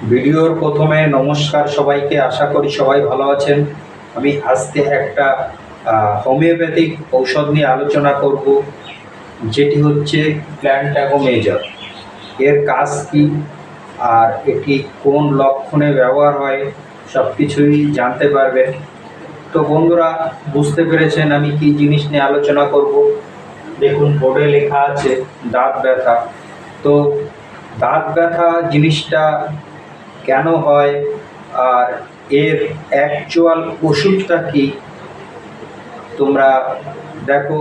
ভিডিওর প্রথমে নমস্কার সবাইকে, আশা করি সবাই ভালো আছেন। আমি আজকে একটা হোমিওপ্যাথিক ঔষধ নিয়ে আলোচনা করব, যেটি হচ্ছে প্ল্যান্টাগোমেজল। এর কাজ কী আর এটি কোন লক্ষণে ব্যবহার হয় সব কিছুই জানতে পারবেন। তো বন্ধুরা, বুঝতে পেরেছেন আমি কি জিনিস নিয়ে আলোচনা করব। দেখুন, বোর্ডে লেখা আছে দাঁত ব্যথা। তো দাঁত ব্যথা জিনিসটা কেন হয় আর এর অ্যাকচুয়াল ওষুধটা কি, তোমরা দেখো।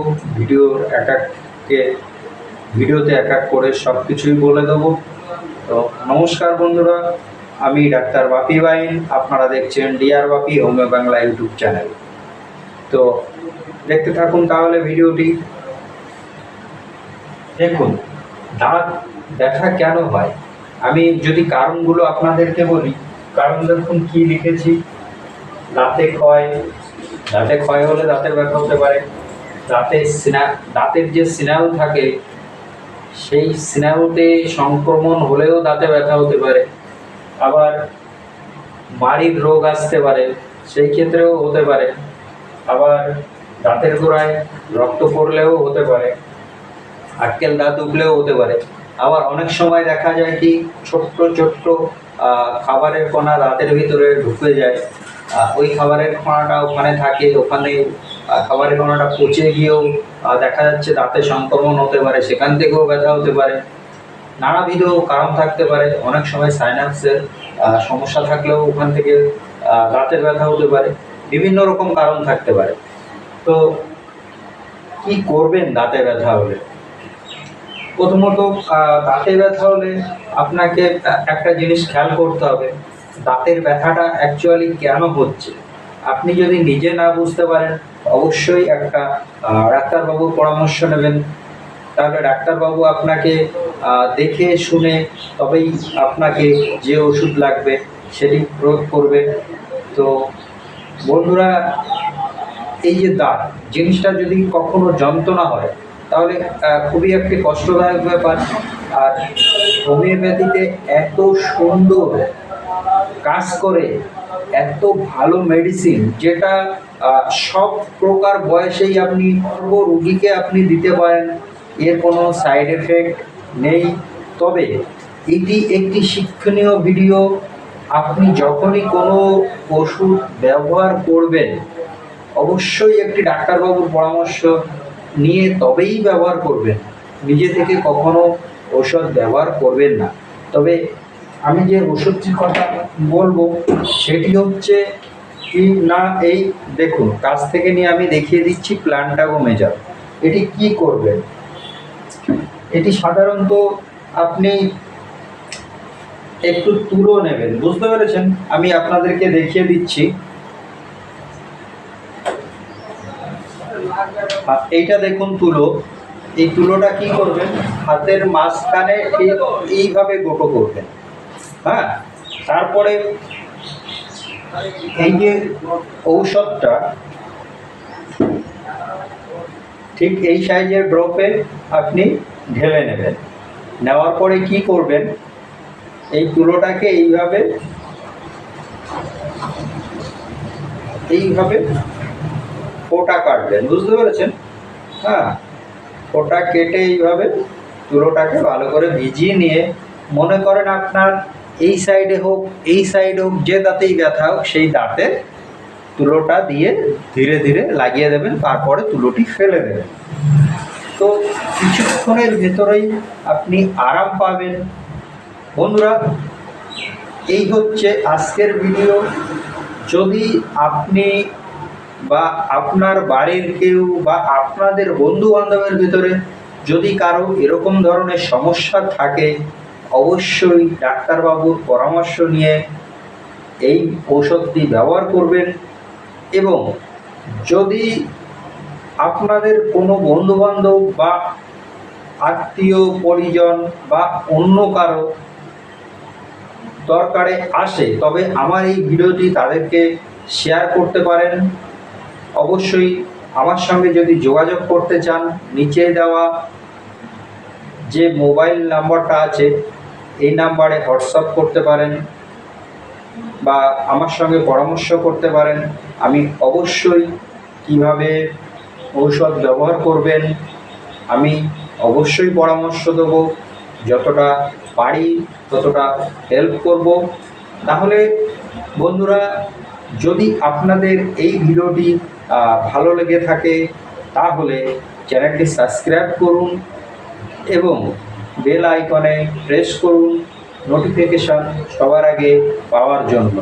ভিডিওতে এক এক করে সব কিছুই বলে দেবো। তো নমস্কার বন্ধুরা, আমি ডাক্তার বাপি বাইন, আপনারা দেখছেন ডিআর বাপি হোমিও বাংলা ইউটিউব চ্যানেল। তো দেখতে থাকুন তাহলে ভিডিওটি। দেখুন, দাঁত ব্যথা কেন হয়, আমি যদি কারণগুলো আপনাদেরকে বলি। কারণ দেখুন কি লিখেছি, দাঁতে ক্ষয় হলে দাঁতের ব্যথা হতে পারে। দাঁতের যে সিনাল থাকে, সেই সিনালতে সংক্রমণ হলেও দাঁতে ব্যথা হতে পারে। আবার মাড়ির রোগ আসতে পারে, সেই ক্ষেত্রেও হতে পারে। আবার দাঁতের গোড়ায় রক্ত পড়লেও হতে পারে, আটকেল দাঁত উঠলেও হতে পারে। আবার অনেক সময় দেখা যায় কি, ছোট্ট ছোট্ট খাবারের কণা দাঁতের ভিতরে ঢুকে যায়। ওই খাবারের কণাটা ওখানে থাকে, ওখানে খাবারের কণাটা পচে গিয়েও দেখা যাচ্ছে দাঁতে সংক্রমণ হতে পারে, সেখান থেকেও ব্যথা হতে পারে। নানাবিধ কারণ থাকতে পারে। অনেক সময় সাইনাসের সমস্যা থাকলেও ওখান থেকে দাঁতের ব্যথা হতে পারে। বিভিন্ন রকম কারণ থাকতে পারে। তো কি করবেন দাঁতে ব্যথা হলে? প্রথমত, দাঁতে ব্যথা হলে আপনাকে একটা জিনিস খেয়াল করতে হবে, দাঁতের ব্যথাটা অ্যাকচুয়ালি কেন হচ্ছে। আপনি যদি নিজে না বুঝতে পারেন, অবশ্যই একটা ডাক্তারবাবুর পরামর্শ নেবেন। তাহলে ডাক্তারবাবু আপনাকে দেখে শুনে তবেই আপনাকে যে ওষুধ লাগবে সেটি প্রয়োগ করবে। তো বন্ধুরা, এই যে দাঁত জিনিসটা যদি কখনো যন্ত্রণা হয়, তাহলে খুবই একটি কষ্টদায়ক ব্যাপার। আর হোমিওপ্যাথিতে এত সুন্দর কাজ করে, এত ভালো মেডিসিন, যেটা সব প্রকার বয়সেই আপনি রুগীকে আপনি দিতে পারেন, এর কোনো সাইড এফেক্ট নেই। তবে এটি একটি শিক্ষণীয় ভিডিও। আপনি যখনই কোনো ওষুধ ব্যবহার করবেন, অবশ্যই একটি ডাক্তারবাবুর পরামর্শ নিয়ে তবেই ব্যবহার করবেন। নিজে থেকে কখনো ওষুধ ব্যবহার করবেন না। তবে আমি যে ওষুধটির কথা বলবো সেটি হচ্ছে কি না, এই দেখুন, কাছ থেকে নিয়ে আমি দেখিয়ে দিচ্ছি প্ল্যান্টাগোমেজল। এটি কি করবেন, এটি সাধারণত আপনি একটু তুলো নেবেন, বুঝতে পেরেছেন? আমি আপনাদেরকে দেখিয়ে দিচ্ছি। এইটা দেখুন তুলো। এই তুলোটা কি করবেন, হাতের মাঝখানে ঠিক এইভাবে গোটো করবেন। হ্যাঁ, তারপরে এই যে ঔষধটা ঠিক এই সাইজের ড্রপে আপনি ঢেলে নেবেন। নেওয়ার পরে কি করবেন, এই তুলোটাকে এইভাবে ফোঁটা কাটবেন, বুঝতে পেরেছেন? হ্যাঁ, ফোঁটা কেটে এইভাবে তুলোটাকে ভালো করে ভিজিয়ে নিয়ে, মনে করেন আপনার এই সাইডে হোক এই সাইডে হোক, যে দাঁতেই ব্যথা হোক, সেই দাঁতে তুলোটা দিয়ে ধীরে ধীরে লাগিয়ে দেবেন। তারপরে তুলোটি ফেলে দেবেন। তো কিছুক্ষণের ভেতরেই আপনি আরাম পাবেন। বন্ধুরা, এই হচ্ছে আজকের ভিডিও। যদি আপনি বা আপনার বাড়ির কেউ বা আপনাদের বন্ধু বান্ধবের ভিতরে যদি কারো এরকম ধরনের সমস্যা থাকে, অবশ্যই ডাক্তারবাবুর পরামর্শ নিয়ে এই ঔষধটি ব্যবহার করবেন। এবং যদি আপনাদের কোনো বন্ধুবান্ধব বা আত্মীয় পরিজন বা অন্য কারো দরকারে আসে, তবে আমার এই ভিডিওটি তাদেরকে শেয়ার করতে পারেন। অবশ্যই আমার সঙ্গে যদি যোগাযোগ করতে চান, নিচে দেওয়া যে মোবাইল নাম্বারটা আছে, এই নাম্বারে হোয়াটসঅ্যাপ করতে পারেন। বা আমার সঙ্গে পরামর্শ করতে পারেন। আমি অবশ্যই কিভাবে ঔষধ ব্যবহার করবেন আমি অবশ্যই পরামর্শ দেবো, যতটা পারি ততটা হেল্প করব। তাহলে বন্ধুরা, যদি আপনাদের এই ভিডিওটি ভালো লেগে থাকে তাহলে চ্যানেলটি সাবস্ক্রাইব করুন এবং বেল আইকনে প্রেস করুন নোটিফিকেশন সবার আগে পাওয়ার জন্য।